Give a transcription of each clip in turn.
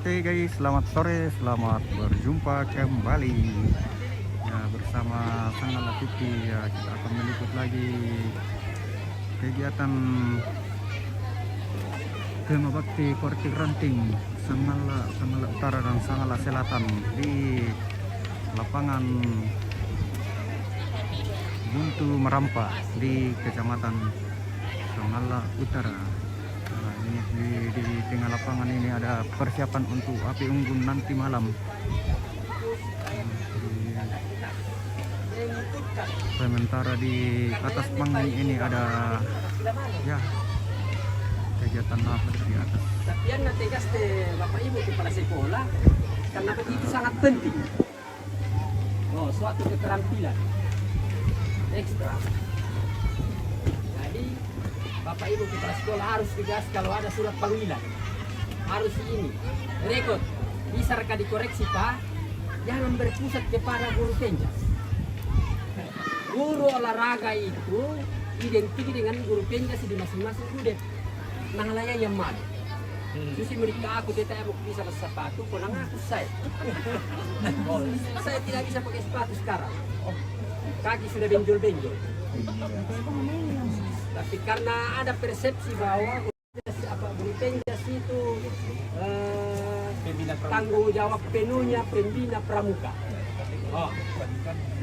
Oke guys, selamat sore, selamat berjumpa kembali ya, bersama Sangala TV ya. Kita akan meliput lagi kegiatan Kema Bakti Kortik Ranting Sangala Utara dan Sangala Selatan di lapangan Buntu Merampa di Kecamatan Sangala Utara. Nah, ini di tengah lapangan ini ada persiapan untuk api unggun nanti malam. Sementara di atas panggung ini ada ya kegiatan apa di atas. Tapi yang tegas Bapak Ibu kepala sekolah karena begitu sangat penting. Oh, suatu keterampilan ekstra. Jadi Bapak Ibu kepala sekolah harus tegas kalau ada surat panggilan. Harus ini rekod. Bisa reka dikoreksi Pak. Jangan berpusat kepada guru penjas. Guru olahraga itu identik dengan guru penjas di masing-masing udep. Nangalaya yang malu. Susi mereka aku tidak mau bisa pakai sepatu, kurang aku saya. Oh, saya tidak bisa pakai sepatu sekarang. Kaki sudah benjol-benjol. Tapi karena ada persepsi bahwa guru penjas itu tanggung jawab penuhnya pembina pramuka. Oh,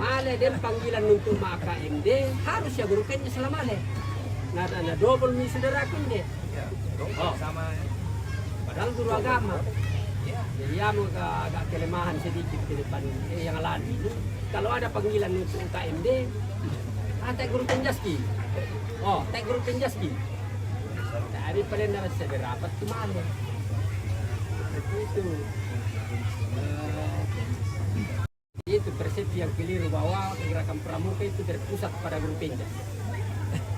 malah dia panggilan untuk KMD harus ya guru penjas selama le. Nah, ada double nih saudaraku ini. Oh, sama. Padahal guru agama. Jadi ya agak kelemahan sedikit ke depan yang lain itu. Kalau ada panggilan untuk KMD, tak guru penjaski. Oh, tak guru penjaski. Dari pada nara rapat kemana? Itu. Itu persepsi yang keliru bahwa gerakan pramuka itu terpusat pada guru penjas.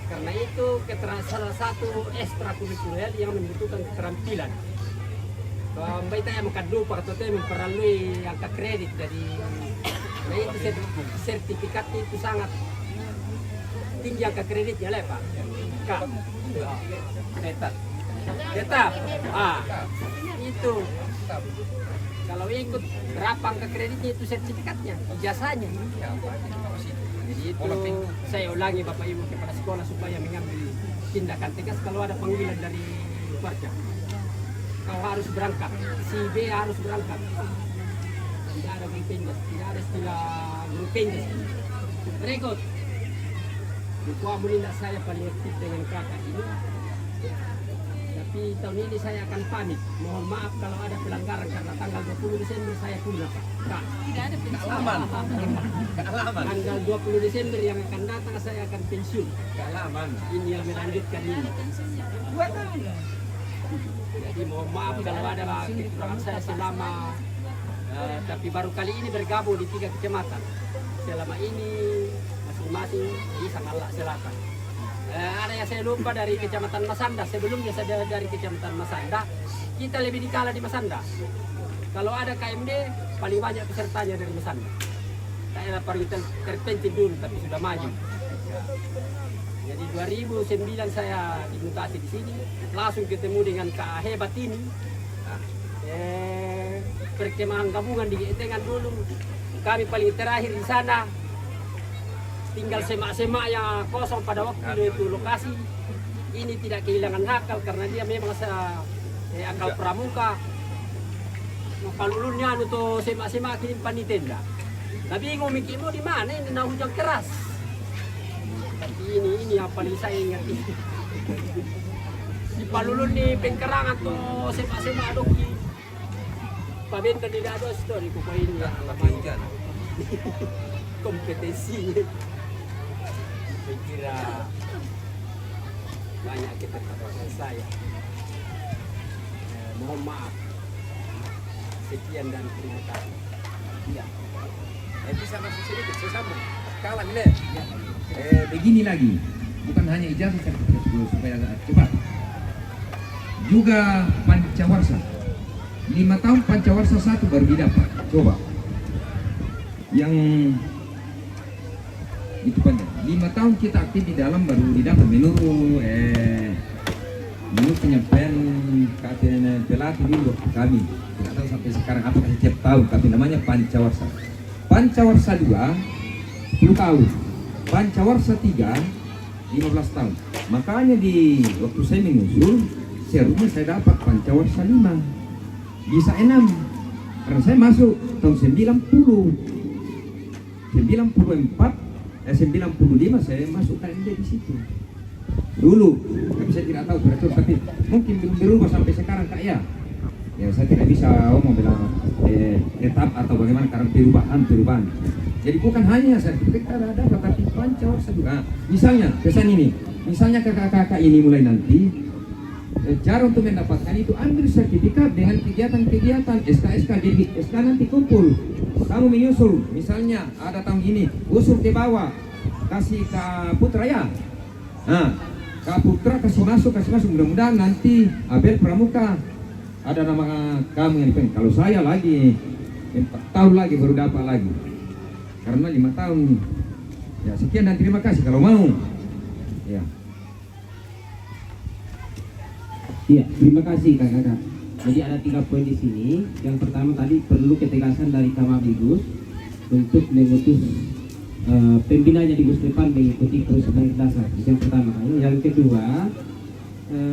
Karena itu salah satu ekstrakurikuler yang membutuhkan keterampilan. Baik saya makan lupa atau saya memperoleh angka kredit dari, nah itu sertifikat itu sangat tinggi angka kreditnya lah Pak. Kak, tetap, itu kalau ikut berapa angka kreditnya itu sertifikatnya, ijazahnya. Jadi itu saya ulangi Bapak Ibu kepala sekolah supaya mengambil tindakan tegas kalau ada panggilan dari keluarga. Kau harus berangkat, si B harus berangkat. Tidak ada guru penjas, tidak ada istilah guru penjas. Berikut, buku amulindak saya paling aktif dengan kakak ini. Tapi tahun ini saya akan pamit. Mohon maaf kalau ada pelanggaran karena tanggal 20 Desember saya pulang Pak. Kak. Tidak ada pensiun. Tanggal 20 Desember yang akan datang saya akan pensiun. Kealaman. Ini yang melanjutkan ini. 2 tahun. Jadi mohon maaf kalau ada kekurangan saya selama tapi baru kali ini bergabung di 3 kecamatan. Selama ini masing-masing di Sangala Selatan. Ada yang saya lupa dari kecamatan Masanda. Sebelumnya saya dari kecamatan Masanda. Kita lebih dikala di Masanda. Kalau ada KMD paling banyak pesertanya dari Masanda. Saya paling terpenting dulu tapi sudah maju. Jadi 2009 saya dimutasi di sini, langsung ketemu dengan Kak Hebat ini. Perkemahan gabungan di Etengan dulu. Kami paling terakhir di sana. Tinggal semak-semak yang kosong pada waktu itu lokasi. Ini tidak kehilangan akal karena dia memang akal pramuka. Palulunnya untuk semak-semak kirim panitenda. Tapi bingung mikirmu di mana ini hujan keras. Tapi ini yang paling saya ingat ini. Di Palulun di Pengkerangan tuh semak-semak doki. Pabenta tidak ada story ko ini ya. Kompetensi. Saya kira banyak keterbatasan saya. Mohon maaf. Sekian dan terima kasih. Iya. Bisa masih sedikit, saya sambung. Kalah ini. Ya. Begini lagi, bukan hanya ijazah sertifikat dulu supaya cepat. Juga pancawarsa. 5 tahun pancawarsa 1 baru didapat. Coba. Yang itu panjang. 5 tahun kita aktif di dalam baru didapat menurut penyampaian pelatih dulu kami. Tidak sampai sekarang, apakah setiap tahun, tapi namanya Pancawarsa. Pancawarsa 2 10 tahun, Pancawarsa 3 15 tahun. Makanya di waktu saya menyusul, seharusnya saya dapat Pancawarsa 5, bisa 6, karena saya masuk tahun 95 saya masuk KMD di situ dulu, tapi saya tidak tahu teratur, tapi mungkin belum berubah sampai sekarang Kak ya. Ya saya tidak bisa mau bilang tetap atau bagaimana karena perubahan. Jadi bukan hanya sertifikat ada, tetapi Pancawarsa juga. Misalnya pesan ini, misalnya kakak-kakak ini mulai nanti cara untuk mendapatkan itu ambil sertifikat dengan kegiatan-kegiatan SK. Jadi SK nanti kumpul, kamu menyusul, misalnya ada tahun ini usul ke bawah, kasih ke Putra ya. Nah, Kak Putra kasih masuk, mudah-mudahan nanti Abel Pramuka ada nama kamu yang dipanggil. Kalau saya lagi 4 tahun lagi baru dapat lagi, karena 5 tahun. Ya sekian dan terima kasih kalau mau. Ya. Iya, terima kasih kakak-kakak. Jadi ada 3 poin di sini. Yang pertama tadi perlu ketegasan dari Kamabigus untuk mengutus pembinanya di Gusdepan mengikuti kursus baik dasar. Itu yang pertama. Yang kedua,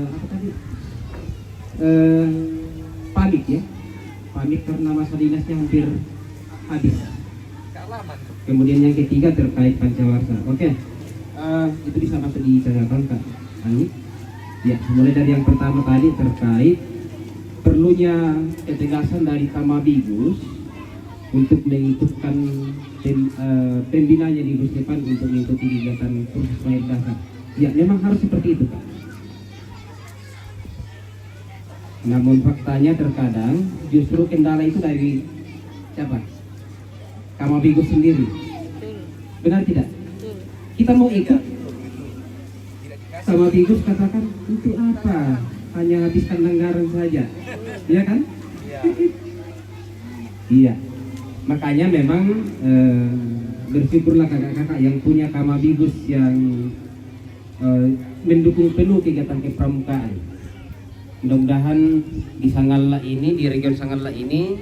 apa tadi? Pamit ya, pamit karena masa dinasnya hampir habis. Kemudian yang ketiga terkait Pancawarsa. Oke, itu bisa masuk di catatan Kak Ani. Ya, mulai dari yang pertama tadi terkait perlunya ketegasan dari Kamabigus untuk mengikutkan pembinanya di Gusdepan untuk mengikuti kegiatan kursus baik dasar. Ya, memang harus seperti itu Kak. Namun faktanya terkadang justru kendala itu dari siapa? Kamabigus sendiri. Benar tidak? Kita mau ikut, Kamabigus katakan untuk apa? Hanya habiskan anggaran saja, iya kan? Iya. Makanya memang bersyukurlah kakak-kakak yang punya Kamabigus yang mendukung penuh kegiatan kepramukaan. Mudah-mudahan di Sanggala ini, di region Sanggala ini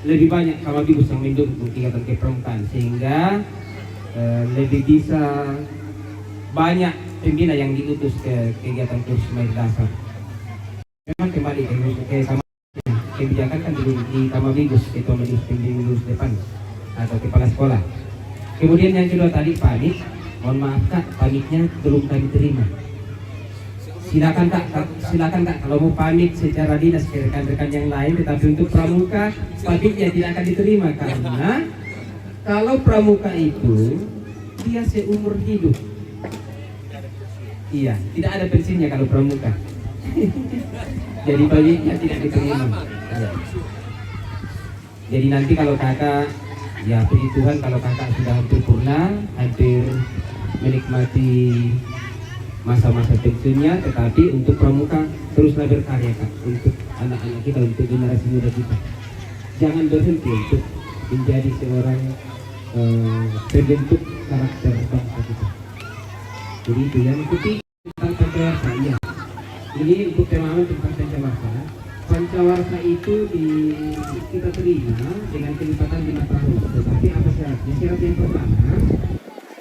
lebih banyak Kamabigus yang mendukung kegiatan kepramukaan, sehingga lebih bisa banyak pembina yang diutus ke kegiatan kursus baik dasar. Memang kembali ke sama kebijakan kan di Kamabigus, Ketua Majelis Pembimbing Gusdepan atau kepala sekolah. Kemudian yang kedua tadi pamit, mohon maaf Kak, pamitnya belum kami terima. Silakan Kak kalau mau pamit secara dinas ke rekan-rekan yang lain, tetapi untuk pramuka pamitnya tidak akan diterima, karena kalau pramuka itu dia seumur hidup. Iya, tidak ada pensiunnya kalau pramuka. Jadi pamitnya tidak diterima. Ya. Jadi nanti kalau kakak, ya puji Tuhan kalau kakak sudah hampir purna, hampir menikmati masa-masa pensiunnya, tetapi untuk pramuka teruslah berkarya Kak, untuk anak-anak kita, untuk generasi muda kita. Jangan berhenti untuk menjadi seorang pembentuk karakter bangsa kita. Jadi itu yang ketiga tentang Pancawarsa. Ya, ini untuk pemahaman tentang Pancawarsa. Pancawarsa itu kita terima dengan kelipatan 5 tahun. Tetapi apa syaratnya? Syarat yang pertama,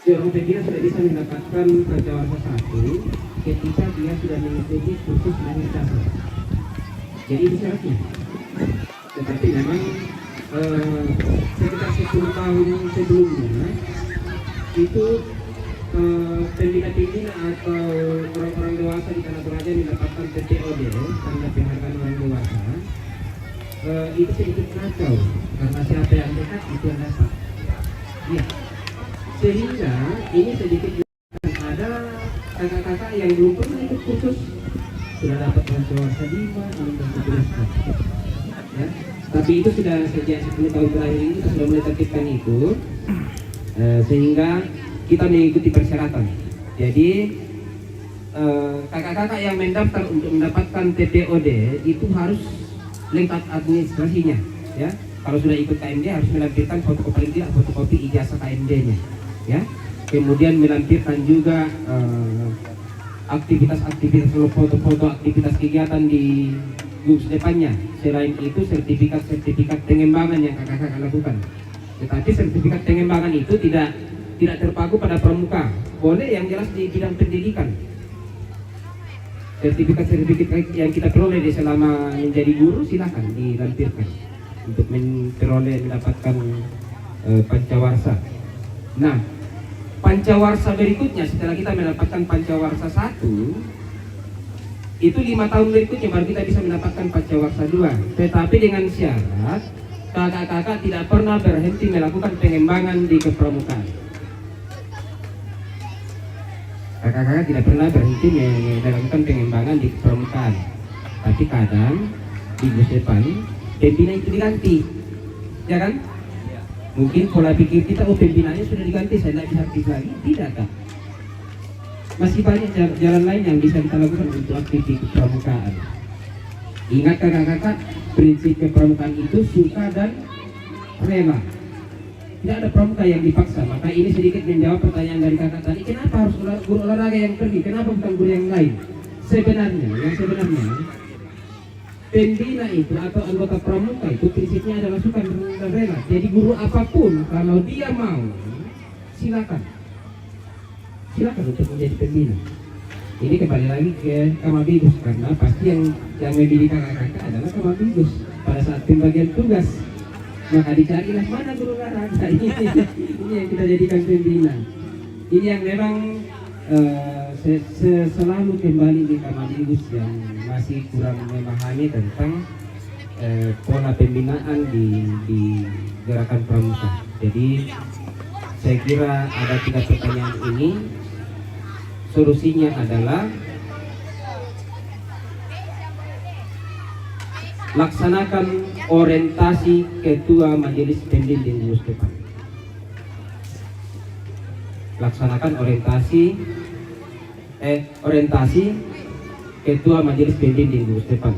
seorang pembina sudah bisa mendapatkan Pancawarsa 1 ketika dia sudah mengikuti kursus baik dasar. Jadi itu syaratnya. Tetapi memang sekitar 10 tahun sebelumnya itu pembina-pembina atau orang-orang dewasa di Tanah Toraja mendapatkan TTOD, tanda penghargaan orang dewasa, itu sedikit kacau karena siapa yang dekat itu yang dapat. Ya. Sehingga ini sedikit ada kakak-kakak yang belum pernah ikut kursus sudah dapat Pancawarsa 5 dan 17. Ya. Tapi itu sudah sejak 10 tahun terakhir ini kita sudah mulai tertibkan itu, sehingga kita mengikuti persyaratan. Jadi kakak-kakak yang mendaftar untuk mendapatkan TTOD itu harus lengkap administrasinya, ya. Kalau sudah ikut KMD harus melampirkan fotokopi ijazah KMD-nya, ya. Kemudian melampirkan juga aktivitas-aktivitas, foto-foto aktivitas kegiatan di gugus depannya. Selain itu sertifikat pengembangan yang kakak-kakak lakukan. Tetapi sertifikat pengembangan itu tidak terpaku pada pramuka. Boleh yang jelas di bidang pendidikan. Sertifikat yang kita peroleh di selama menjadi guru silakan dilampirkan untuk mendapatkan pancawarsa. Nah, pancawarsa berikutnya setelah kita mendapatkan pancawarsa 1, itu 5 tahun berikutnya baru kita bisa mendapatkan pancawarsa 2. Tetapi dengan syarat kakak-kakak tidak pernah berhenti melakukan pengembangan di kepramukaan. Kakak-kakak tidak pernah berhenti melakukan pengembangan di kepramukaan. Tapi kadang di gugus depan pembina itu diganti, ya kan? Mungkin pola pikir kita, oh pembinanya sudah diganti, saya tidak bisa aktif lagi. Tidak, Kak. Masih banyak jalan lain yang bisa kita lakukan untuk aktif di kepramukaan. Ingat kakak-kakak, prinsip kepramukaan itu suka dan rela. Tidak ada pramuka yang dipaksa. Maka ini sedikit menjawab pertanyaan dari kakak tadi, kenapa harus guru olahraga yang pergi, kenapa bukan guru yang lain? Sebenarnya pembina itu atau anggota pramuka itu prinsipnya adalah suka dan rela. Jadi guru apapun kalau dia mau, silakan untuk menjadi pembina. Ini kembali lagi ke Kamabibus, karena pasti yang memilih kakak-kakak adalah Kamabibus pada saat pembagian tugas. Maka dicarilah mana guru olahraga. Ini yang kita jadikan pembina. Ini yang memang selalu kembali di Kamabibus yang masih kurang memahami tentang pola pembinaan di gerakan pramuka. Jadi saya kira ada 3 pertanyaan ini. Solusinya adalah laksanakan orientasi ketua majelis pembimbing gugus depan. Laksanakan orientasi ketua majelis pembimbing gugus depan.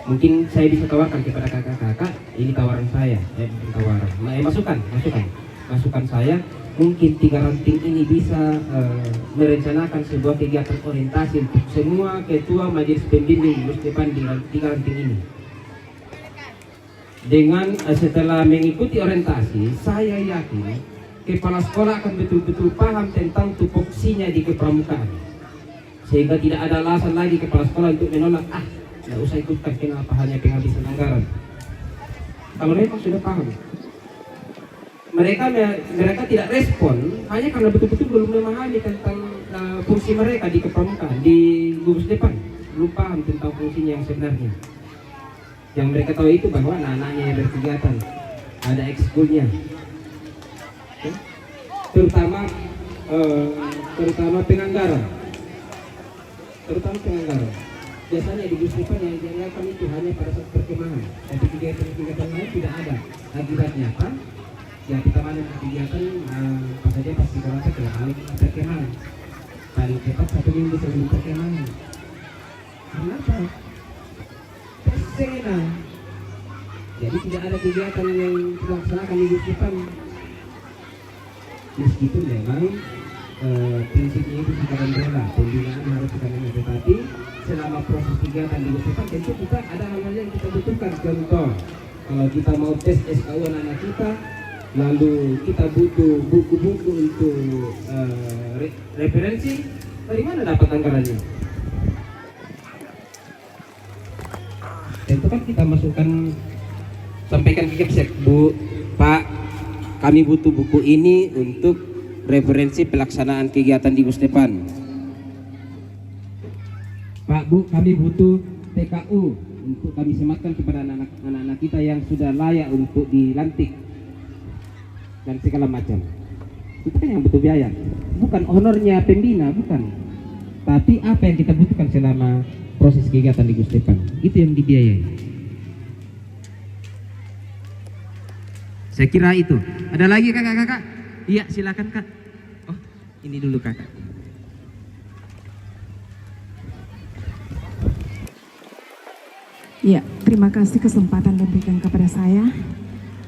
Mungkin saya bisa tawarkan kepada kakak-kakak, ini tawaran saya, masukan saya. Mungkin 3 ranting ini bisa merencanakan sebuah kegiatan orientasi untuk semua ketua majelis pembimbing gugus depan di 3 ranting ini. Dengan setelah mengikuti orientasi, saya yakin kepala sekolah akan betul-betul paham tentang tupoksinya di kepramukaan, sehingga tidak ada alasan lagi kepala sekolah untuk menolak, tidak usah ikutkan, kenapa hanya penghabisan anggaran. Kalau mereka sudah paham, mereka tidak respon hanya karena betul-betul belum memahami tentang fungsi mereka di kepramukaan, di gugus depan, belum paham tentang fungsinya yang sebenarnya. Yang mereka tahu itu bahwa anak-anaknya yang berkegiatan, ada ekskulnya, terutama penganggaran. Biasanya di gugus depan yang dianggarkan itu hanya pada saat perkemahan, tapi kegiatan lain tidak ada. Akibatnya apa? Ya kita mana kegiatan pas saja pas kita rasa ke perkemahan, paling cepat 1 minggu sebelum perkemahan. Kenapa? Tersenang. Jadi tidak ada kegiatan yang dilaksanakan di gugus depan. Meskipun memang prinsipnya itu suka dan rela, pembinaan harus suka dan rela, tetapi selama proses kegiatan di gugus depan tentu kita ada hal-hal yang kita butuhkan. Contoh, kalau kita mau tes SKU anak-anak kita, lalu kita butuh buku-buku untuk referensi, dari mana dapat anggarannya? Tentu kan kita masukkan, sampaikan ke Kepsek, Bu, Pak, kami butuh buku ini untuk referensi pelaksanaan kegiatan di gugus depan. Pak, Bu, kami butuh TKU untuk kami sematkan kepada anak-anak kita yang sudah layak untuk dilantik dan segala macam. Itu kan yang butuh biaya, bukan honornya pembina, bukan, tapi apa yang kita butuhkan selama proses kegiatan di gugus depan, itu yang dibiayai. Saya kira itu. Ada lagi kakak-kakak? Iya, silakan Kak. Oh, ini dulu kakak. Ya, terima kasih kesempatan diberikan kepada saya.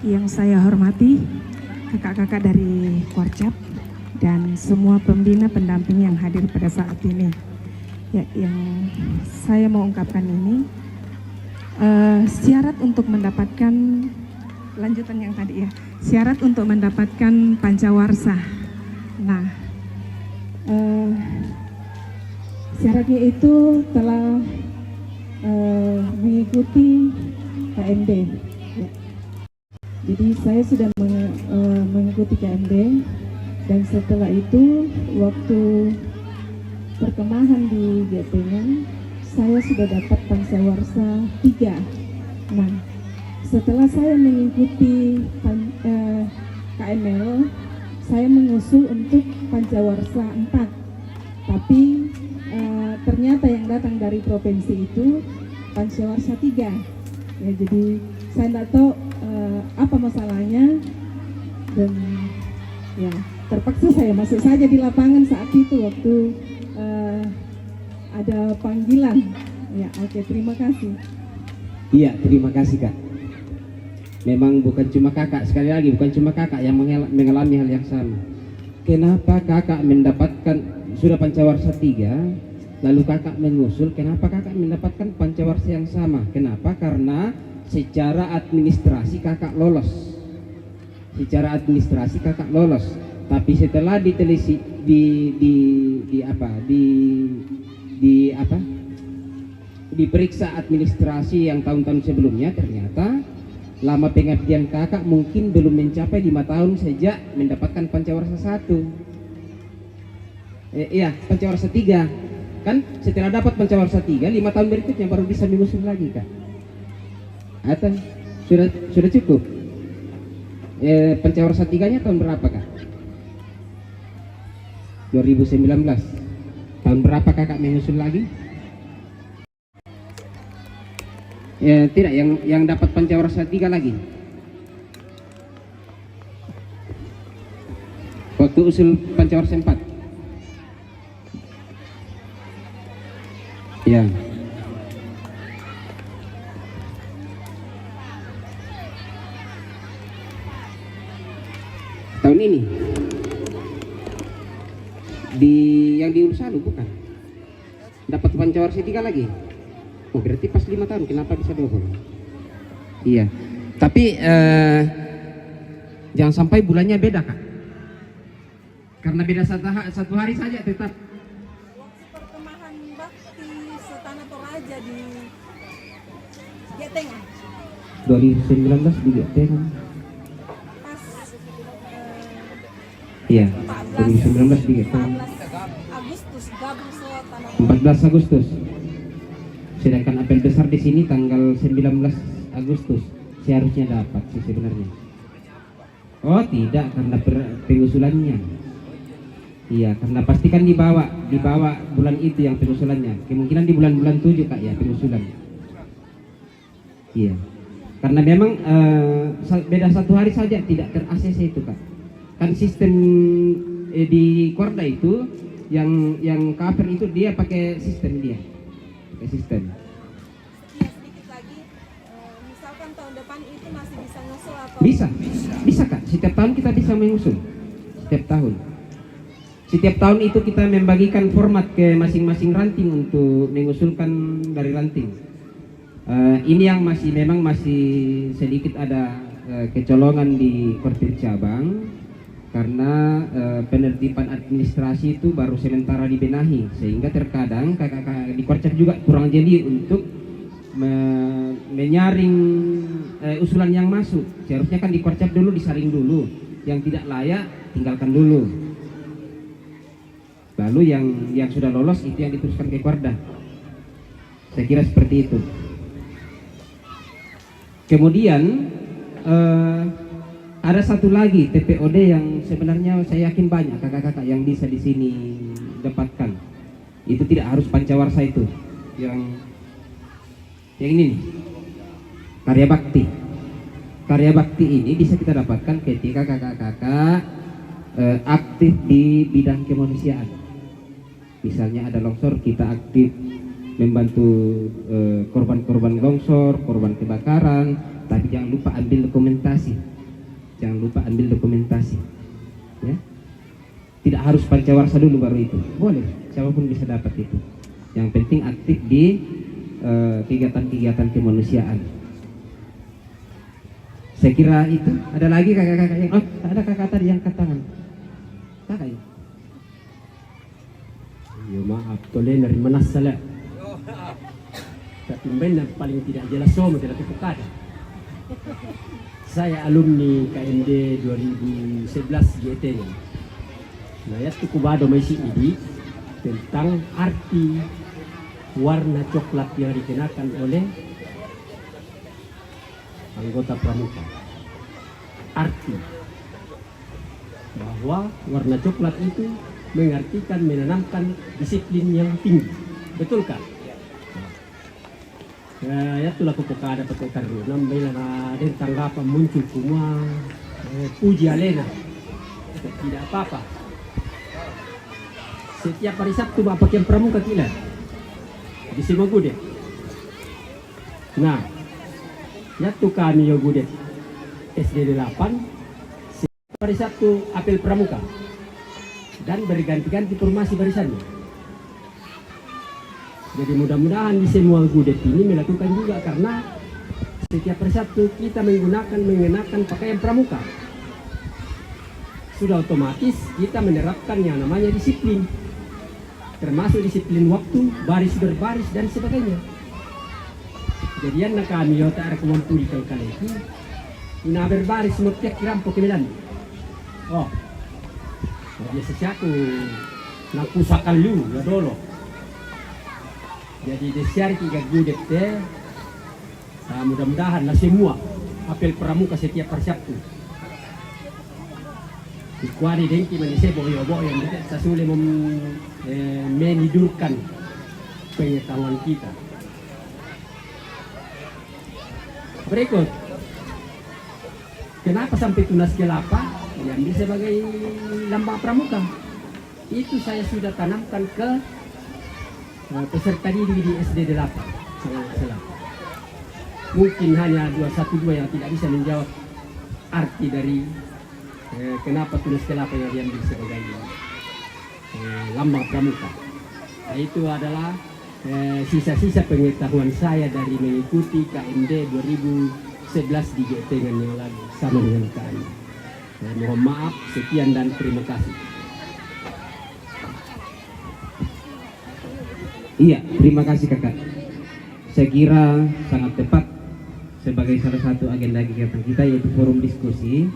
Yang saya hormati kakak-kakak dari Korcap dan semua pembina pendamping yang hadir pada saat ini. Ya, yang saya mau ungkapkan ini syarat untuk mendapatkan lanjutan yang tadi ya, syarat untuk mendapatkan pancawarsa. Nah, syaratnya itu telah mengikuti KMD. Ya. Jadi saya sudah mengikuti KMD, dan setelah itu waktu perkemahan di Getengan saya sudah dapat pancawarsa 3. Nah, setelah saya mengikuti KML, saya mengusul untuk pancawarsa 4. Tapi ternyata yang datang dari provinsi itu pancawarsa 3. Ya, jadi saya tidak tahu apa masalahnya, dan ya terpaksa saya masuk saja di lapangan saat itu waktu ada panggilan. Ya, oke, terima kasih. Iya, terima kasih Kak. Memang bukan cuma kakak, sekali lagi bukan cuma kakak yang mengalami hal yang sama. Kenapa kakak mendapatkan sudah pancawarsa 3, lalu kakak mengusul, kenapa kakak mendapatkan pancawarsa yang sama? Kenapa? Karena secara administrasi kakak lolos. Secara administrasi kakak lolos. Tapi setelah ditelisik diperiksa administrasi yang tahun-tahun sebelumnya, ternyata lama pengabdian kakak mungkin belum mencapai 5 tahun sejak mendapatkan pancawarsa 1. Iya, pancawarsa 3. Kan setelah dapat pancawarsa 3, 5 tahun berikutnya baru bisa mengusul lagi Kak. Atau sudah cukup? Pancawarsa 3-nya tahun berapa Kak? 2019. Tahun berapa kakak mengusul lagi? Ya, tidak, yang dapat pancawarsa 3 lagi. Waktu usul pancawarsa 4. Ya. Tahun ini. Yang di Ursalu bukan? Dapat pancawarsa 3 lagi. Oh, berarti pas 5 tahun, kenapa bisa double? Iya, tapi jangan sampai bulannya beda Kak, karena beda satu hari saja tetap. Waktu perkemahan bakti Sultan Toraja di Getengan 2019 di Getengan. pas Iya, 2019 di Getengan. 14 Agustus gabung Sultan 14 Agustus. Sedangkan apel besar di sini tanggal 19 Agustus seharusnya dapat sih sebenarnya. Oh tidak, karena pengusulannya. Iya, karena pastikan dibawa bulan itu yang pengusulannya. Kemungkinan di bulan-bulan 7 Kak ya pengusulan. Iya, karena memang beda 1 hari saja, tidak ter-ACC itu Kak. Kan sistem di Korda itu yang cover itu dia pakai sistem dia. Sistem. sedikit lagi, misalkan tahun depan itu masih bisa nyusul atau Bisa Kak. Setiap tahun kita bisa mengusul. Setiap tahun itu kita membagikan format ke masing-masing ranting untuk mengusulkan dari ranting. Ini yang memang masih sedikit ada kecolongan di Korpir cabang, karena penertiban administrasi itu baru sementara dibenahi, sehingga terkadang kakak-kakak di Korcap juga kurang jeli untuk menyaring usulan yang masuk. Seharusnya kan di Korcap dulu disaring dulu, yang tidak layak tinggalkan dulu, lalu yang sudah lolos itu yang diteruskan ke Korda. Saya kira seperti itu. Kemudian ada satu lagi TPOD yang sebenarnya saya yakin banyak kakak-kakak yang bisa di sini dapatkan. Itu tidak harus pancawarsa itu. Yang ini nih, karya bakti. Karya bakti ini bisa kita dapatkan ketika kakak-kakak aktif di bidang kemanusiaan. Misalnya ada longsor, kita aktif membantu korban-korban longsor, korban kebakaran, tapi jangan lupa ambil dokumentasi. Ya. Tidak harus pancawarsa dulu baru itu. Boleh, siapapun bisa dapat itu. Yang penting aktif di kegiatan-kegiatan kemanusiaan. Saya kira itu. Ada lagi kakak-kakak yang ada kakak tadi yang angkat tangan. Kakak ya? Ya maaf, toleh dari mana salah. Tapi benar paling tidak jelas sama tidak ada. Saya alumni KMD 2011 GT nya. Nah ya tuh kubado masih ini tentang arti warna coklat yang dikenakan oleh anggota pramuka. Arti bahwa warna coklat itu mengartikan menanamkan disiplin yang tinggi. Betul kan? Ya itulah kupukada petukar nambailah ada tanggapan muncul semua puji alena. Tidak apa-apa. Setiap hari Sabtu bapak yang pramuka kila di Simagude. Nah, yaitu kami yang gudet SD 8 setiap hari Sabtu apel pramuka dan berganti-ganti formasi barisannya. Jadi mudah-mudahan di semua gudet ini melakukan juga karena setiap hari Sabtu kita mengenakan pakaian pramuka. Sudah otomatis kita menerapkan yang namanya disiplin. Termasuk disiplin waktu, baris berbaris dan sebagainya. Jadi yang kami tak ada kemampuan kali ini. Ina berbaris mutiak kirampok kemelan. Oh, biasa siaku nakusakan lu ya dolo. Jadi desiar tiga gudet teh. Mudah-mudahan lah semua apel pramuka setiap hari Sabtu. Kuari dengki manusia boyo-boyo yang tidak sasule menidurkan pengetahuan kita. Berikut, kenapa sampai tunas kelapa yang sebagai lambang pramuka? Itu saya sudah tanamkan ke peserta didik di SD 8. Salah. Mungkin hanya 212 yang tidak bisa menjawab arti dari kenapa tunas kelapa yang diambil sebagai lambang pramuka. Nah, itu adalah sisa-sisa pengetahuan saya dari mengikuti KMD 2011 di Getengan yang lalu sama dengan kami. Mohon maaf, sekian dan terima kasih. Iya, terima kasih kakak. Saya kira sangat tepat sebagai salah satu agenda kegiatan kita yaitu forum diskusi.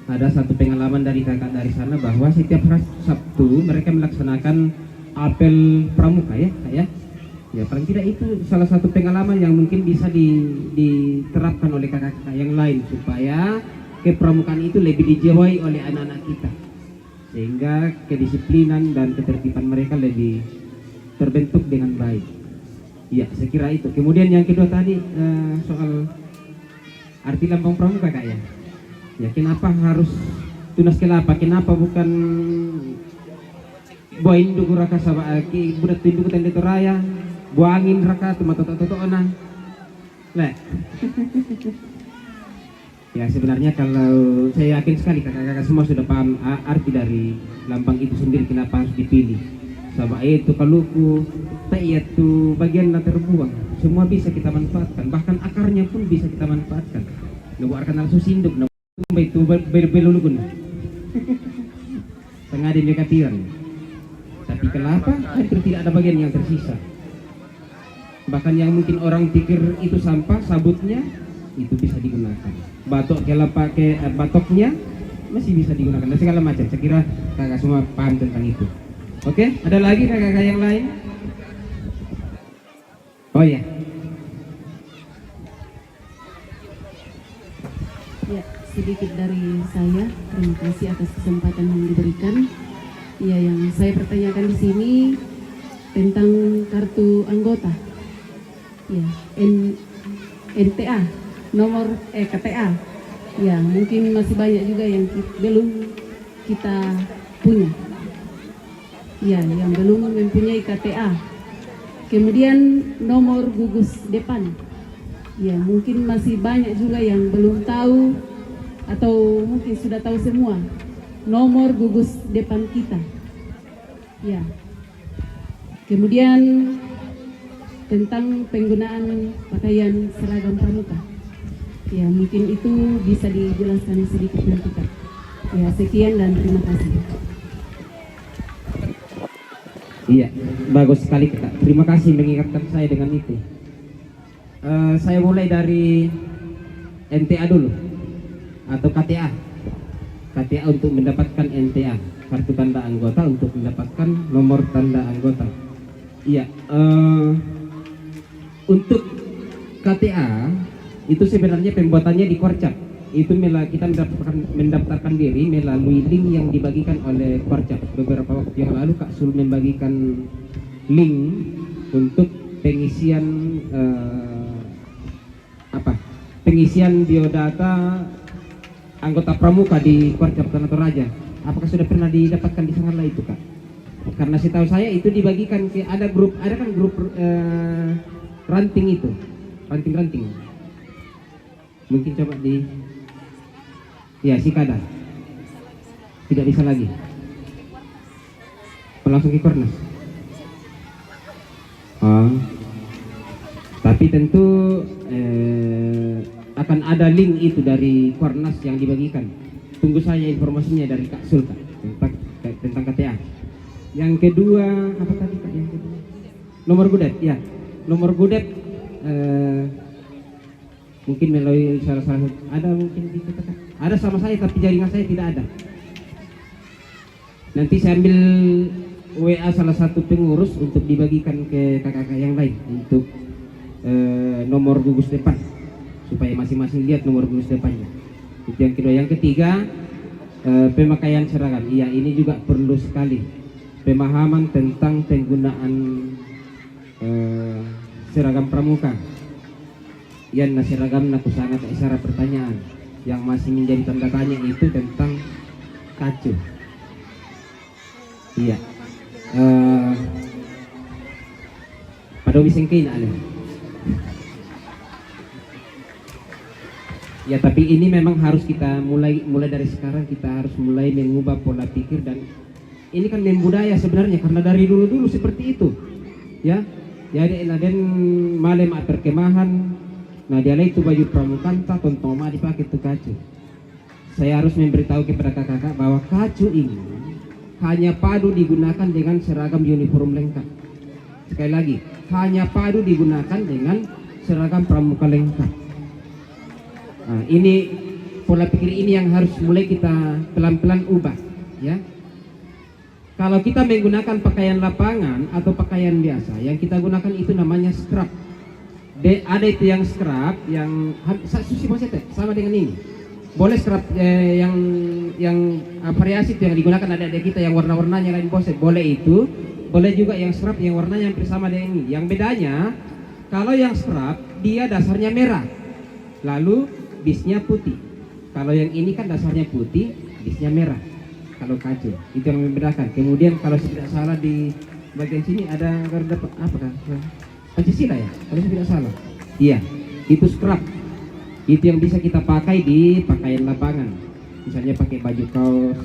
Ada satu pengalaman dari kakak dari sana bahwa setiap hari Sabtu mereka melaksanakan apel pramuka ya kak ya. Ya paling tidak itu salah satu pengalaman yang mungkin bisa diterapkan oleh kakak-kakak yang lain supaya kepramukaan itu lebih dijiwai oleh anak-anak kita. Sehingga kedisiplinan dan ketertiban mereka lebih terbentuk dengan baik. Ya saya kira itu. Kemudian yang kedua tadi soal arti lambang pramuka kak ya. Ya kenapa harus tunas kelapa? Kenapa bukan buah induk raka sama aki budak induk tende toraya buah angin raka toto ona. Leh. Ya sebenarnya kalau saya yakin sekali kakak-kakak semua sudah paham arti dari lambang itu sendiri kenapa harus dipilih. Sama itu kaluku, itu bagian yang terbuang. Semua bisa kita manfaatkan, bahkan akarnya pun bisa kita manfaatkan. Nubuarkan langsung sinduk, itu belulukun. Tengah di negatiran. Tapi kelapa hampir tidak ada bagian yang tersisa. Bahkan yang mungkin orang pikir itu sampah, sabutnya itu bisa digunakan. Batok kelapa batoknya masih bisa digunakan dan segala macam. Saya kira kakak semua paham tentang itu. Oke, ada lagi kakak-kakak yang lain? Oh ya. Ya, sedikit dari saya. Terima kasih atas kesempatan yang diberikan. Ya, yang saya pertanyakan di sini tentang kartu anggota. Ya, NTA, nomor KTA. Ya, mungkin masih banyak juga yang belum kita punya. Ya, yang belum mempunyai KTA. Kemudian nomor gugus depan. Ya, mungkin masih banyak juga yang belum tahu atau mungkin sudah tahu semua nomor gugus depan kita. Ya. Kemudian tentang penggunaan pakaian seragam pramuka. Ya, mungkin itu bisa dijelaskan sedikit nanti Kak. Ya, sekian dan terima kasih. Iya, bagus sekali Kak. Terima kasih mengingatkan saya dengan itu. Saya mulai dari NTA dulu atau KTA. KTA untuk mendapatkan NTA, kartu tanda anggota, untuk mendapatkan nomor tanda anggota. Iya, untuk KTA itu sebenarnya pembuatannya di Korcap. Itu kita mendaftarkan diri melalui link yang dibagikan oleh Korcap. Beberapa waktu yang lalu Kak Sul membagikan link untuk pengisian pengisian biodata anggota pramuka di Korcap Tanah Toraja. Apakah sudah pernah didapatkan di sana itu Kak? Karena setahu saya itu dibagikan ke ada kan grup ranting itu, ranting. Mungkin coba ya Sikada. Tidak bisa lagi. Langsung ke Kornas. Tapi tentu akan ada link itu dari Kornas yang dibagikan. Tunggu saya informasinya dari Kak Sul Kak, tentang KTA. Yang kedua apa tadi Kak? Yang kedua nomor gudep ya. Nomor gudep mungkin melalui salah satu ada mungkin di kita Kak. Ada sama saya tapi jaringan saya tidak ada. Nanti saya ambil WA salah satu pengurus untuk dibagikan ke kakak-kakak yang lain untuk nomor gugus depan supaya masing-masing lihat nomor gugus depannya. Itu yang kedua. Yang ketiga pemakaian seragam. Iya, ini juga perlu sekali pemahaman tentang penggunaan seragam pramuka. Yan seragam naku sangat isyarat pertanyaan yang masih menjadi tanda tanya itu tentang kacu. Iya. Pada wisengkein ada. Ya, tapi ini memang harus kita mulai dari sekarang, kita harus mulai mengubah pola pikir, dan ini kan membudaya sebenarnya karena dari dulu seperti itu. Ya. Jadi naden malam perkemahan, nah dia itu baju pramukanta tontoma dipakai itu kacu. Saya harus memberitahu kepada kakak-kakak bahwa kacu ini hanya padu digunakan dengan seragam uniform lengkap. Sekali lagi, hanya padu digunakan dengan seragam pramuka lengkap. Nah, ini pola pikir ini yang harus mulai kita pelan-pelan ubah, ya. Kalau kita menggunakan pakaian lapangan atau pakaian biasa, yang kita gunakan itu namanya scrap. Ada itu yang scrap, yang sama dengan ini. Boleh scrap yang variasi itu yang digunakan ada kita yang warna-warnanya lain boset, boleh itu. Boleh juga yang scrap yang warnanya hampir sama dengan ini. Yang bedanya, kalau yang scrap dia dasarnya merah, lalu bisnya putih. Kalau yang ini kan dasarnya putih, bisnya merah. Kalau kacu, itu yang membedakan. Kemudian kalau saya tidak salah di bagian sini ada garda apa kan? Pancasila ya, kalau saya tidak salah. Iya, itu scrap. Itu yang bisa kita pakai di pakaian lapangan. Misalnya pakai baju kaos.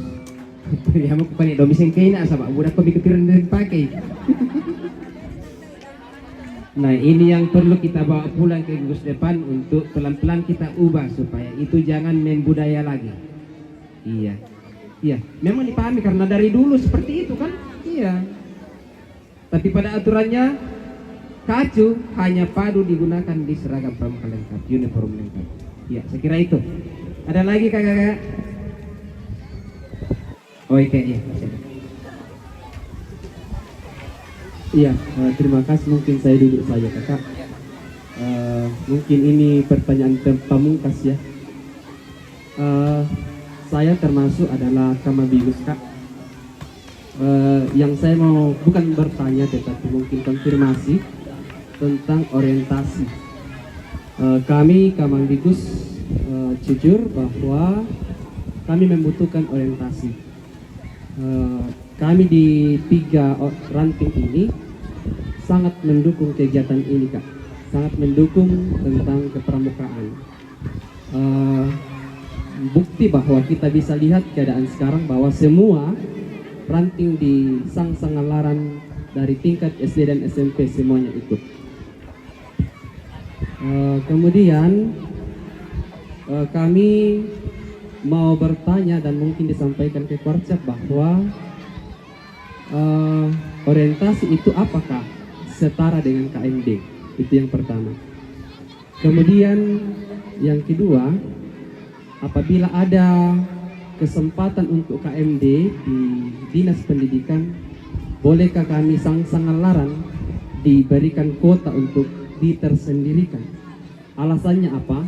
Ya mau pakai domiseng kayaknya sama budak kau pikiran dan pakai. Nah, ini yang perlu kita bawa pulang ke gugus depan untuk pelan-pelan kita ubah supaya itu jangan membudaya lagi. Iya. Iya, memang dipahami karena dari dulu seperti itu kan? Iya. Tapi pada aturannya kacu hanya padu digunakan di seragam pramuka lengkap, uniform lengkap. Iya, saya kira itu. Ada lagi kakak-kakak? Oh iya. Iya, terima kasih. Mungkin saya duduk saja kakak. Mungkin ini pertanyaan pamungkas ya. Saya termasuk adalah Kamabigus Kak. Yang saya mau bukan bertanya tetapi mungkin konfirmasi tentang orientasi. Kami Kamabigus jujur bahwa kami membutuhkan orientasi. Kami di 3 ranting ini sangat mendukung kegiatan ini Kak. Sangat mendukung tentang kepramukaan. Bukti bahwa kita bisa lihat keadaan sekarang bahwa semua ranting di Sang Sangalaran dari tingkat SD dan SMP semuanya ikut. Kemudian kami mau bertanya dan mungkin disampaikan ke Korcap bahwa orientasi itu apakah setara dengan KMD? Itu yang pertama. Kemudian yang kedua, apabila ada kesempatan untuk KMD di Dinas Pendidikan, bolehkah kami sang-sangan larang diberikan kuota untuk ditersendirikan? Alasannya apa?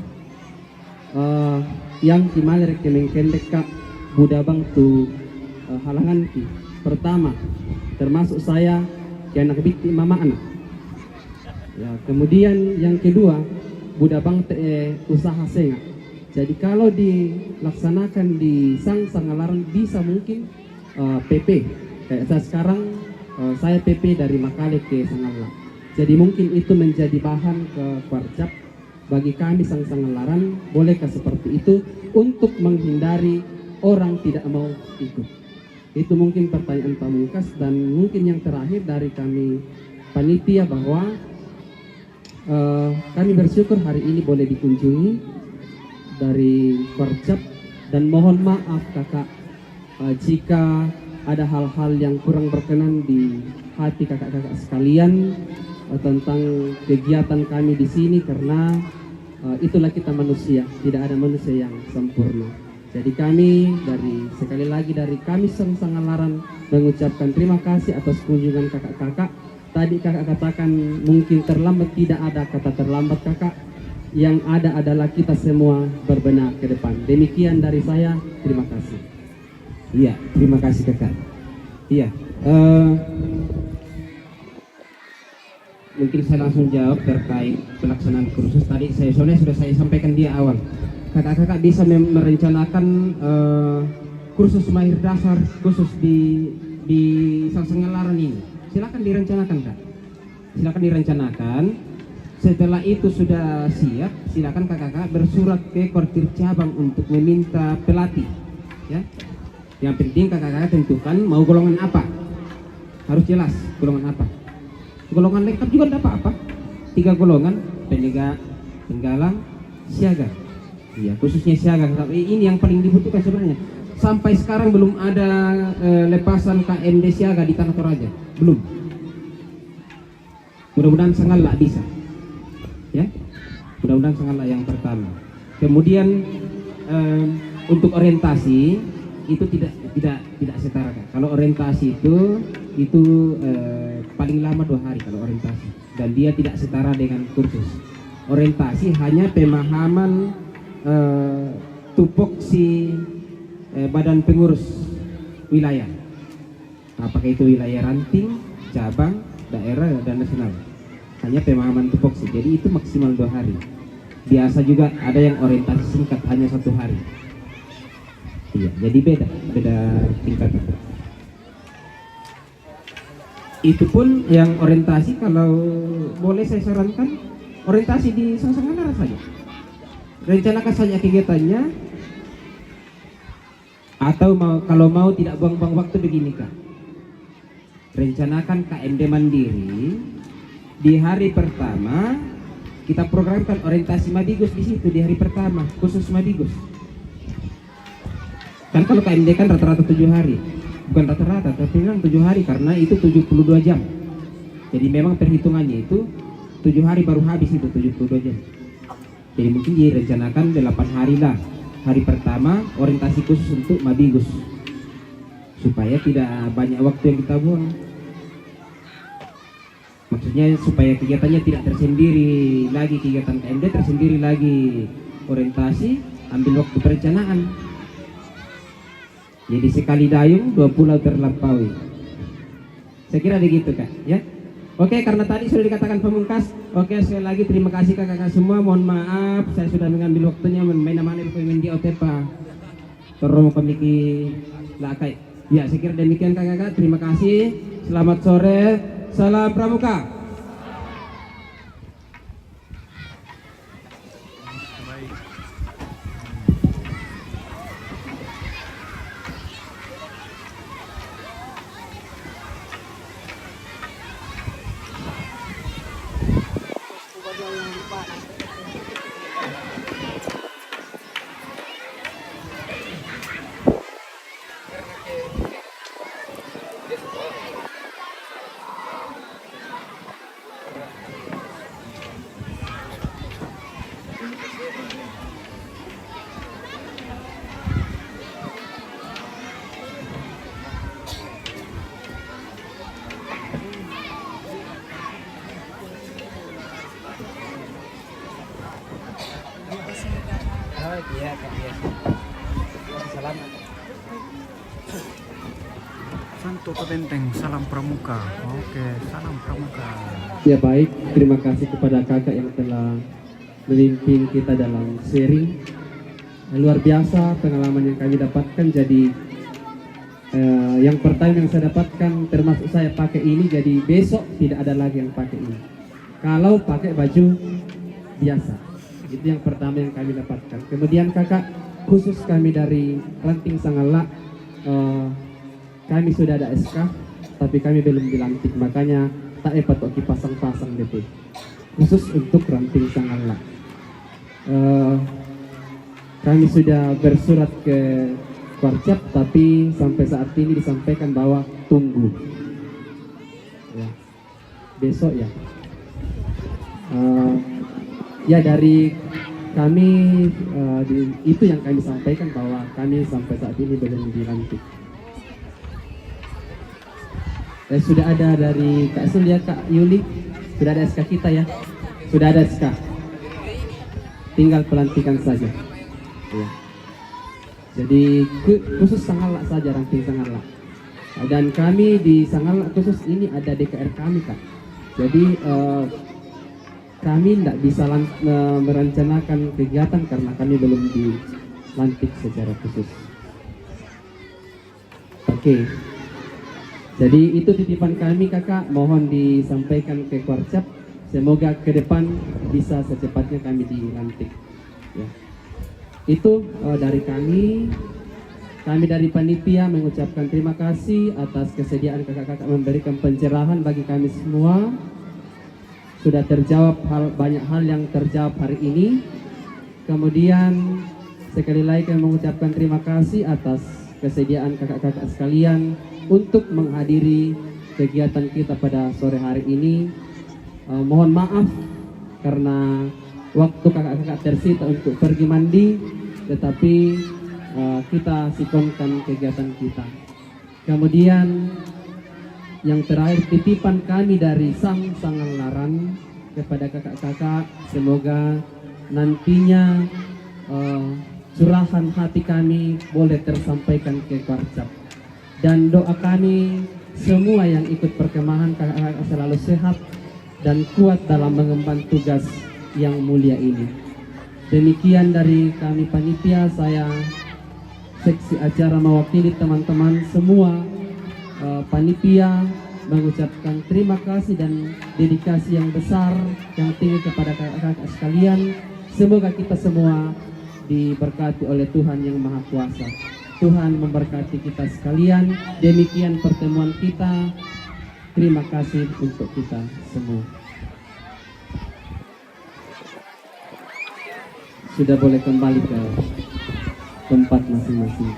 Yang kimalir kemengkendek kak budabang tu halangan ki. Pertama, termasuk saya yang anak bikti mama anak. Ya, kemudian yang kedua, budabang usaha senga. Jadi kalau dilaksanakan di sang-sangalaran bisa mungkin PP. Kayak saya sekarang saya PP dari Makale ke Sangala. Jadi mungkin itu menjadi bahan ke Korcap bagi kami sang-sangalaran. Bolehkah seperti itu untuk menghindari orang tidak mau ikut? Itu mungkin pertanyaan pamungkas. Dan mungkin yang terakhir dari kami panitia bahwa kami bersyukur hari ini boleh dikunjungi dari Korcap, dan mohon maaf kakak jika ada hal-hal yang kurang berkenan di hati kakak-kakak sekalian tentang kegiatan kami di sini, karena itulah kita manusia, tidak ada manusia yang sempurna. Jadi kami sekali lagi dari kami Sangalaran mengucapkan terima kasih atas kunjungan kakak-kakak. Tadi kakak katakan mungkin terlambat, tidak ada kata terlambat kakak. Yang ada adalah kita semua berbenah ke depan. Demikian dari saya, terima kasih. Iya, terima kasih kakak. Iya, mungkin saya langsung jawab terkait pelaksanaan kursus. Tadi soalnya sudah saya sampaikan di awal. Kakak-kakak bisa merencanakan kursus mahir dasar khusus di Sangalaran ini. Silakan direncanakan kak. Silakan direncanakan. Setelah itu sudah siap, silakan kakak-kakak bersurat ke Kortir cabang untuk meminta pelatih. Ya, yang penting kakak-kakak tentukan mau golongan apa. Harus jelas golongan apa. Golongan lengkap juga tidak apa-apa. 3 golongan, penegak, penggalang, siaga. Iya, khususnya siaga. Ini yang paling dibutuhkan sebenarnya. Sampai sekarang belum ada lepasan KMD siaga di Tanah Toraja. Belum. Mudah-mudahan Sangala bisa. Ya, mudah-mudahan Sangala yang pertama. Kemudian untuk orientasi itu tidak setara kan. Kalau orientasi itu paling lama 2 hari kalau orientasi, dan dia tidak setara dengan kursus. Orientasi hanya pemahaman tupoksi badan pengurus wilayah, apakah itu wilayah ranting, cabang, daerah, dan nasional. Hanya pemahaman tupoksi, jadi itu maksimal 2 hari. Biasa juga ada yang orientasi singkat hanya 1 hari. Iya, jadi beda tingkatan. Itu pun yang orientasi, kalau boleh saya sarankan orientasi di Sangalaran saja. Rencanakan saja kegiatannya, atau kalau mau tidak buang-buang waktu begini kak. Rencanakan KMD mandiri. Di hari pertama kita programkan orientasi Madigus di situ di hari pertama, khusus Madigus. Kan kalau KMD kan rata-rata 7 hari, bukan rata-rata, tapi memang 7 hari karena itu 72 jam. Jadi memang perhitungannya itu 7 hari baru habis itu 72 jam. Jadi mungkin direncanakan 8 hari lah. Hari pertama orientasi khusus untuk Madigus, supaya tidak banyak waktu yang kita buang. Maksudnya supaya kegiatannya tidak tersendiri lagi, kegiatan KMD tersendiri lagi, orientasi ambil waktu perencanaan. Jadi sekali dayung 2 pulau terlampaui. Saya kira begitu kak, ya. Oke, karena tadi sudah dikatakan pemungkas. Oke, sekali lagi terima kasih kakak-kakak semua. Mohon maaf saya sudah mengambil waktunya main namanya di Otepa. Tolong komiki lakai. Ya, saya kira demikian kakak-kakak. Terima kasih. Selamat sore. Salam Pramuka. Santo Benteng, salam pramuka. Oke, salam pramuka. Ya baik, terima kasih kepada kakak yang telah memimpin kita dalam sharing. Luar biasa pengalaman yang kami dapatkan. Jadi yang pertama yang saya dapatkan, termasuk saya pakai ini, jadi besok tidak ada lagi yang pakai ini. Kalau pakai baju biasa, itu yang pertama yang kami dapatkan. Kemudian kakak, khusus kami dari Ranting Sangalak, kami sudah ada SK, tapi kami belum dilantik, makanya tak dapat kok dipasang-pasang DP. Khusus untuk Ranting Sangalak. Kami sudah bersurat ke Kuarcap, tapi sampai saat ini disampaikan bahwa tunggu. Ya. Besok ya. Ya dari kami itu yang kami sampaikan, bahwa kami sampai saat ini belum dilantik. Sudah ada dari Kak Sul ya, Kak Yuli, sudah ada SK kita ya, sudah ada SK, tinggal pelantikan saja ya. Jadi khusus Sangalak saja, Ranting Sangalak, dan kami di Sangalak khusus ini ada DKR kami Kak. Jadi kami tidak bisa merencanakan kegiatan karena kami belum dilantik secara khusus. Oke. Jadi itu titipan kami kakak, mohon disampaikan ke Kuarcap. Semoga ke depan bisa secepatnya kami dilantik. Ya. Itu dari kami. Kami dari panitia mengucapkan terima kasih atas kesediaan kakak-kakak memberikan pencerahan bagi kami semua. Sudah terjawab banyak hal yang terjawab hari ini. Kemudian sekali lagi kami mengucapkan terima kasih atas kesediaan kakak-kakak sekalian untuk menghadiri kegiatan kita pada sore hari ini. Mohon maaf karena waktu kakak-kakak tersita untuk pergi mandi, tetapi kita sikonkan kegiatan kita. Kemudian yang terakhir, titipan kami dari Sang Sangalaran kepada kakak-kakak, semoga nantinya curahan hati kami boleh tersampaikan ke Kuarcap. Dan doa kami semua yang ikut perkemahan kakak-kakak selalu sehat dan kuat dalam mengemban tugas yang mulia ini. Demikian dari kami panitia, saya seksi acara mewakili teman-teman semua panitia mengucapkan terima kasih dan dedikasi yang besar yang tinggi kepada kakak-kakak sekalian. Semoga kita semua diberkati oleh Tuhan yang Maha Kuasa. Tuhan memberkati kita sekalian. Demikian pertemuan kita. Terima kasih untuk kita semua. Sudah boleh kembali ke tempat masing-masing.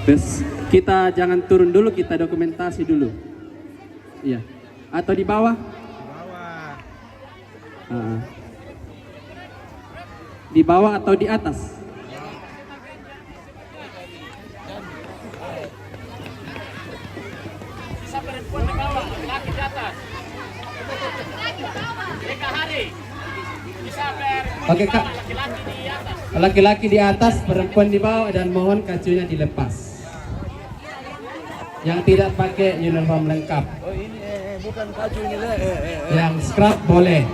Terus kita jangan turun dulu, kita dokumentasi dulu. Iya. Atau di bawah? Di bawah. Di bawah atau di atas? Bisa perempuan di bawah, laki di atas. Mereka hari. Bisa perempuan Oke, di Kak. bawah, laki-laki di atas. Laki-laki di atas, perempuan di bawah, dan mohon kacunya dilepas. Yang tidak pakai uniform lengkap. Oh ini bukan kacu ini lah. Yang scrub boleh.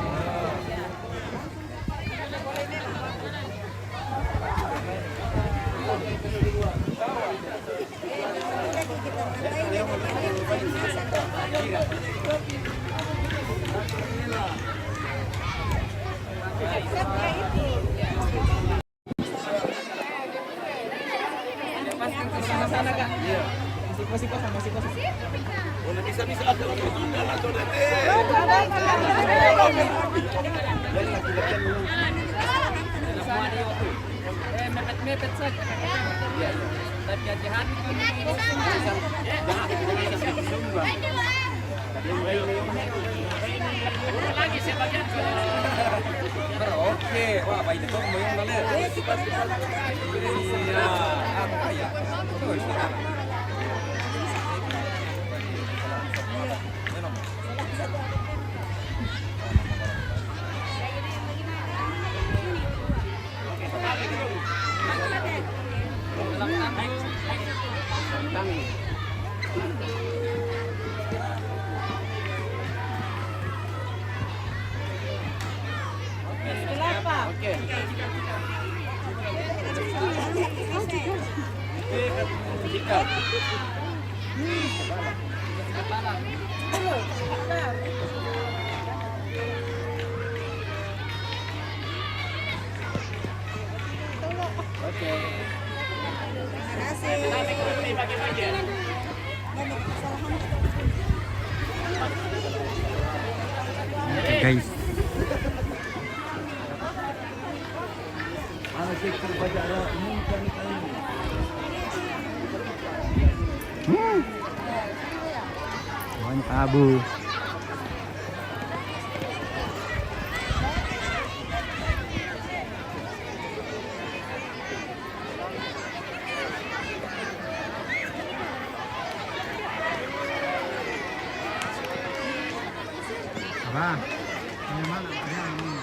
Mepet saja. Tapi hati-hati. Lagi sebagian Oke, wah baik itu mau yang mana? Iya, apa ya? Guys, Anak sektor pajak ini bukan ini. banyak abu. Apa? Ini mana? Ya, ini.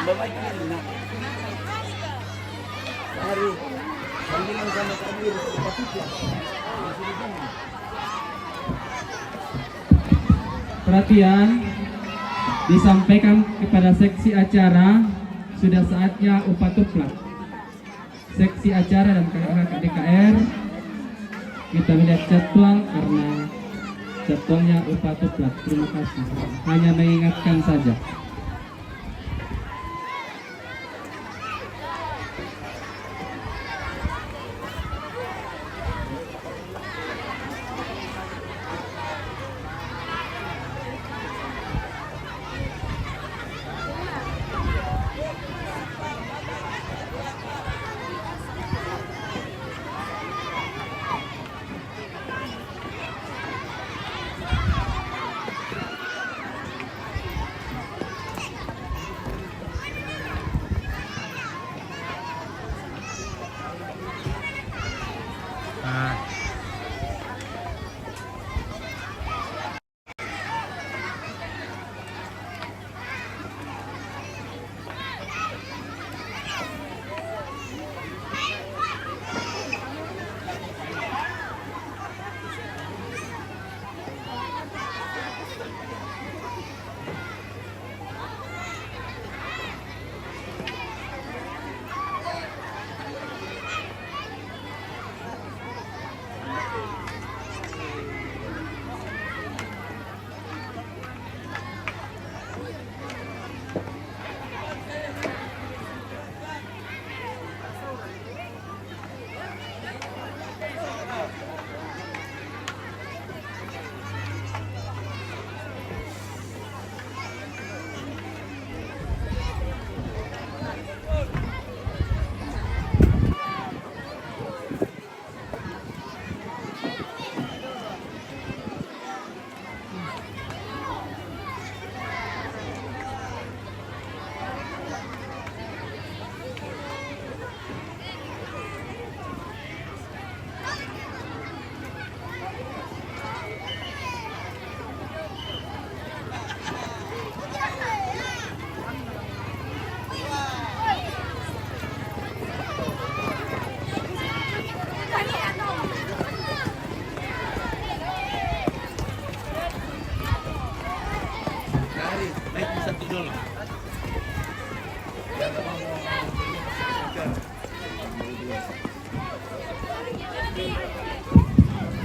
Bapak ini nak. Hari panggilan sama kami Pak. Perhatian, disampaikan kepada seksi acara, sudah saatnya upah tuplak. Seksi acara dan kakak DKR, kita melihat jadwal karena jadwalnya upah tuplak. Terima kasih. Hanya mengingatkan saja. Ah.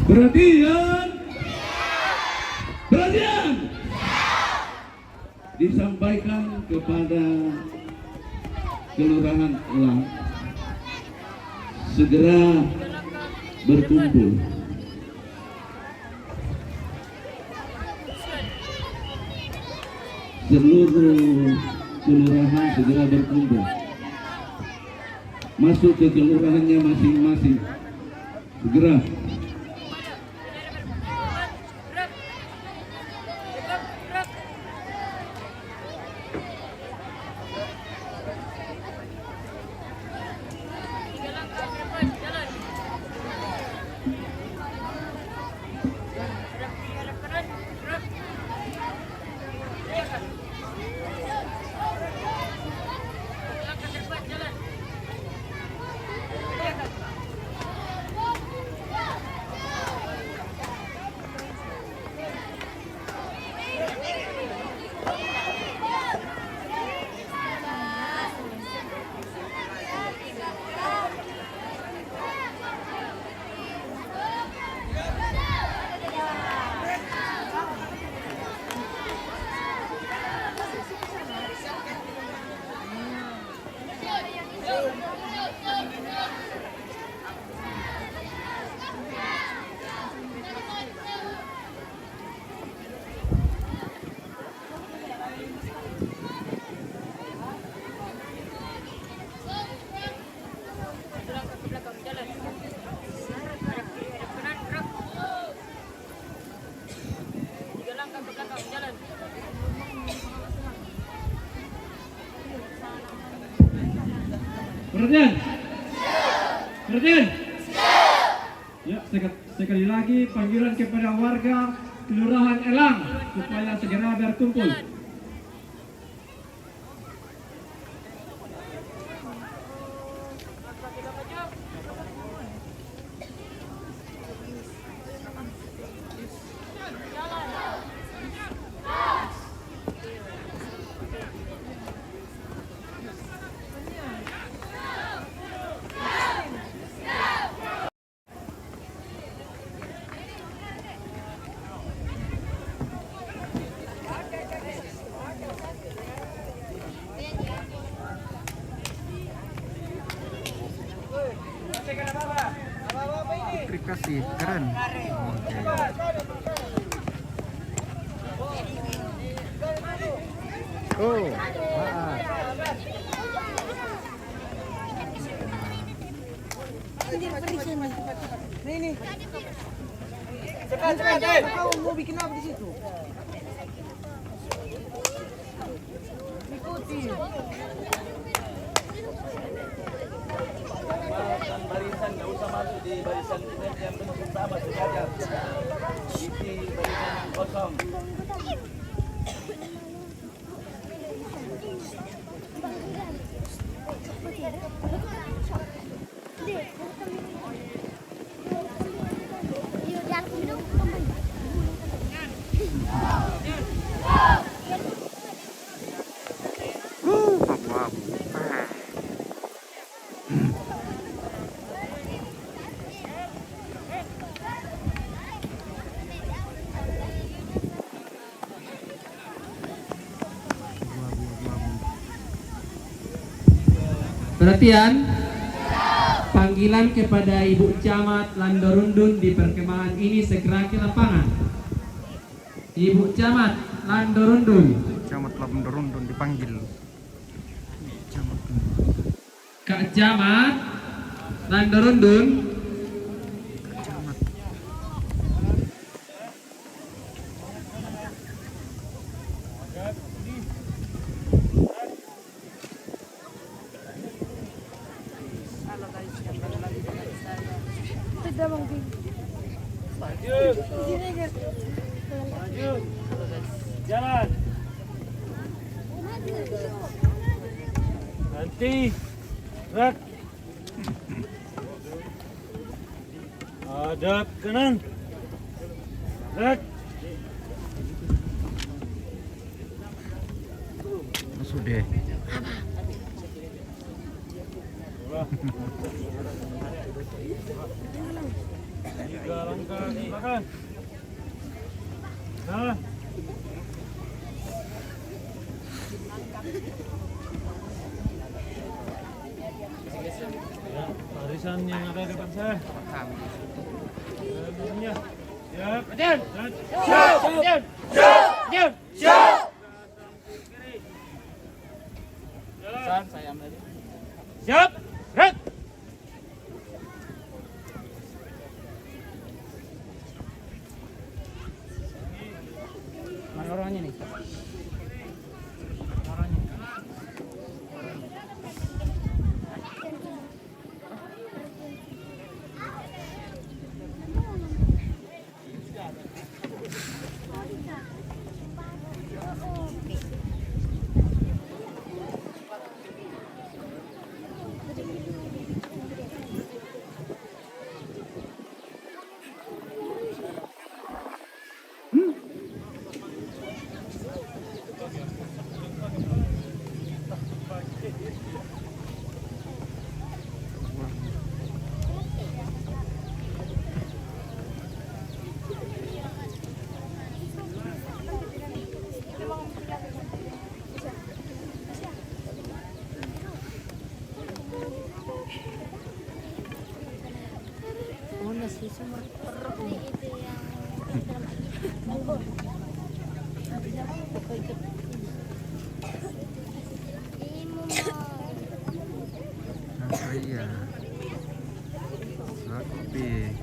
Perhatian, perhatian, disampaikan kepada Kelurahan Elang segera berkumpul. Seluruh kelurahan segera berkumpul, masuk ke kelurahannya masing-masing. Segera. Perhatian. Perhatian. Ya, sekali lagi panggilan kepada warga Kelurahan Elang supaya segera berkumpul. Putri kasih keren. Oke. Oh, maaf. Nih. Cepat. Kau mau bikin apa di situ? Ikuti. Barisan nggak usah masuk di barisan yang bentuk sama saja. Isi barisan kosong. Wow. Perhatian. Panggilan kepada Ibu Camat Landorundun di perkemahan ini segera ke lapangan. Ibu Camat Landorundun. Camat Landorundun dipanggil. Camat. Kak Camat Landorundun. Camat. Jalan. Nanti gerak. Hadap kanan. Gerak. Sudah. Tiga langkah ke belakang. Nah. Ya, barisan yang ada di depan saya. Sebelumnya. Siap. Siap. Siap. Siap. Siap. Siap. Jalan. Saya ambil. Siap. Gerak. Mana orangnya nih? Iya. Rapi.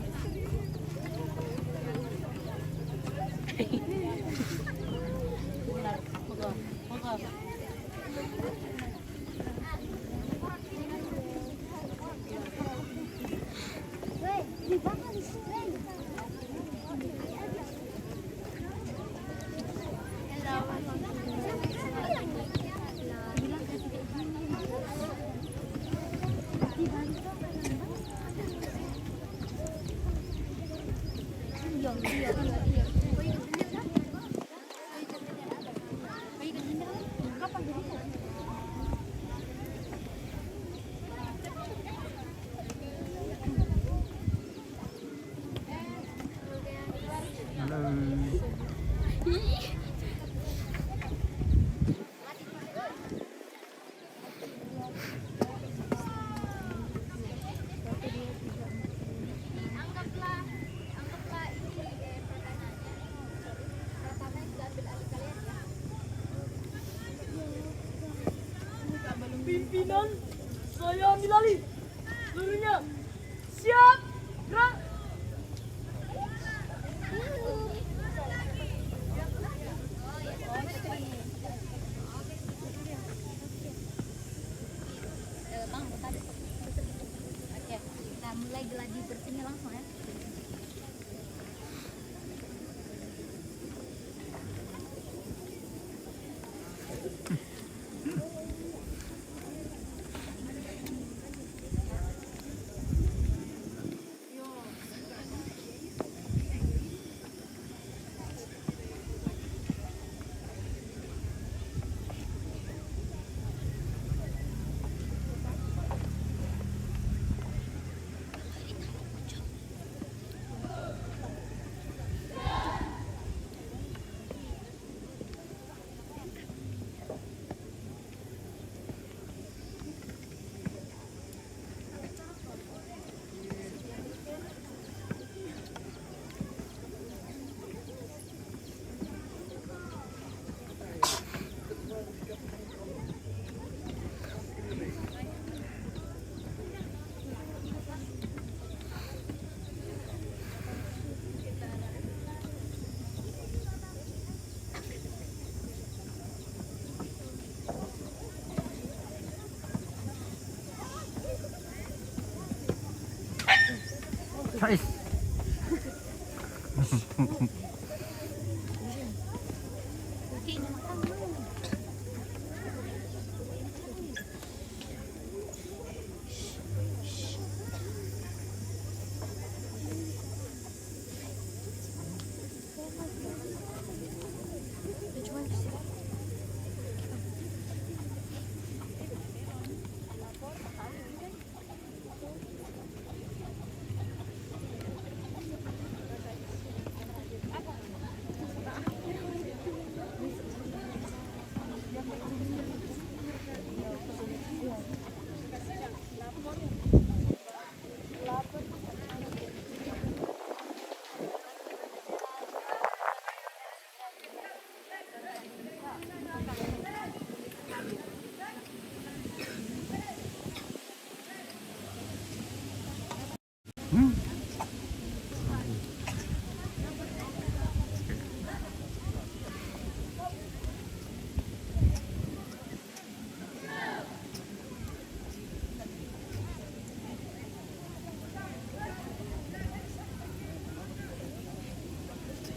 Pimpinan, saya ambil alih. Seluruhnya siap, gerak. Oke, kita mulai geladi bersihnya langsung ya. Sais.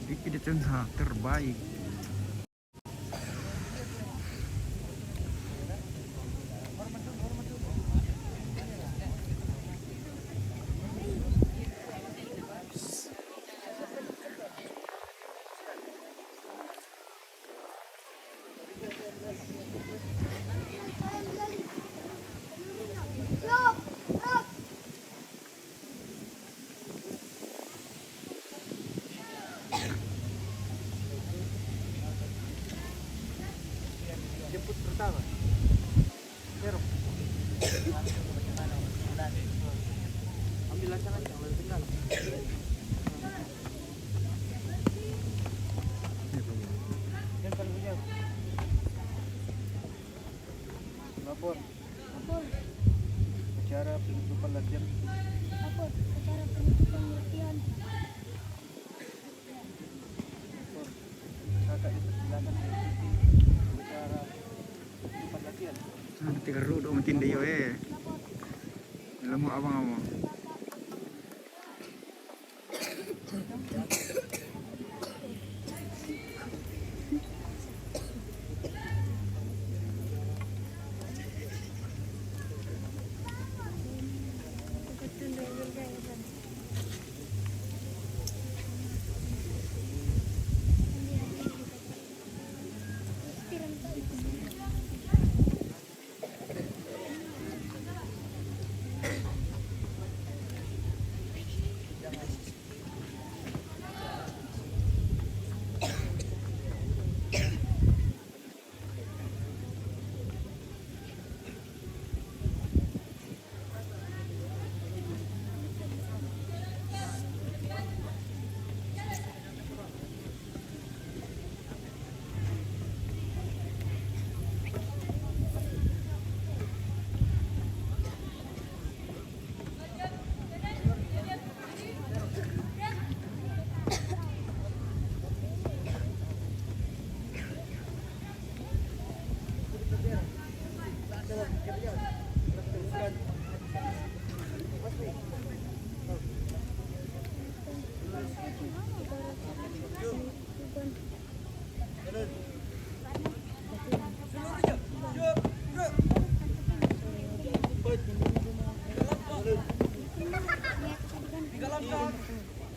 Iki Decenha terbaik. Jemput pertama. Serok. Ambil lancar aja, ambil tinggal. Jangan paling jauh. Lapor. Lapor. Acara penutupan latihan. Lapor. Acara penutupan latihan. Lapor. Kakak itu silakan mengikuti acara penutupan latihan. Nanti keru do makin dia Lamu abang kamu.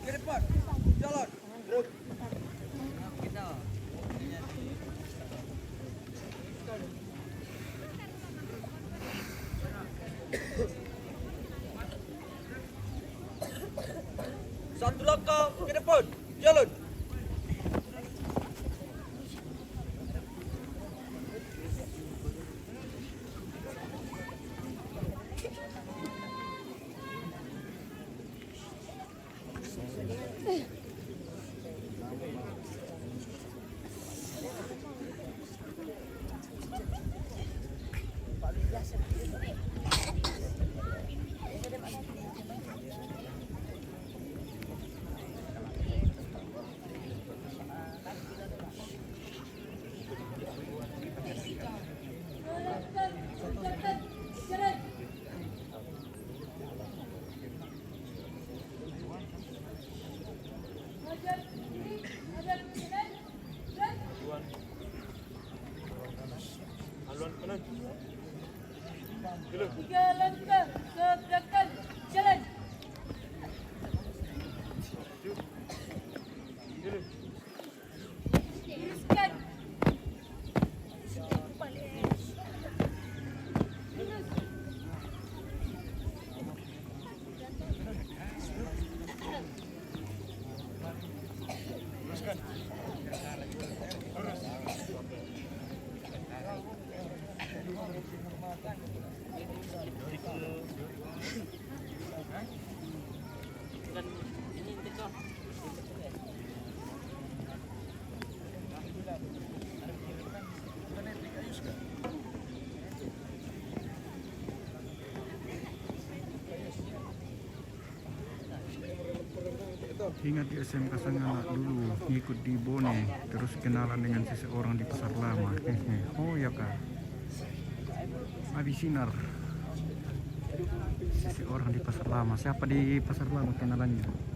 Ke depan. Jalan. Satu langkah ke depan. Jalan. Tiga langkah ke belakang, jalan. Teruskan. Ingat di SMK Sanganak dulu ngikut di Bone, terus kenalan dengan seseorang di Pasar Lama. Oh ya kak, Abi Sinar, seseorang di Pasar Lama. Siapa di Pasar Lama kenalannya?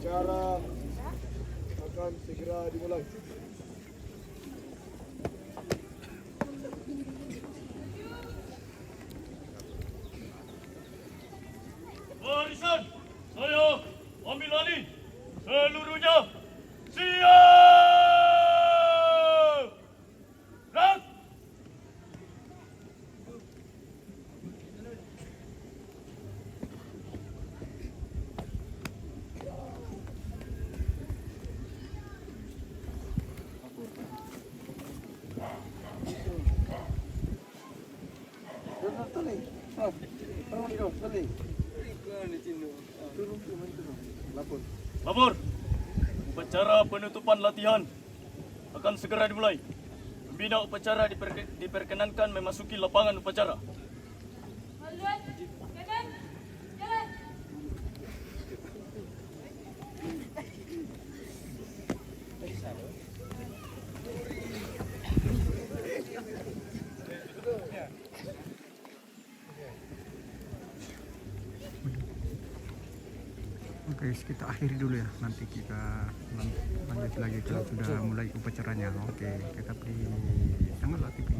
Acara akan segera dimulai. Barisan, saya ambil alih. Seluruhnya siap. Gerak. Lapor. Upacara penutupan latihan akan segera dimulai. Pembina upacara diperkenankan memasuki lapangan upacara. Haluan, kanan, jalan. Oke, kita akhiri dulu ya. Nanti kita lanjut lagi kalau sudah mulai upacaranya. Oke, tetap di Sanganak TV.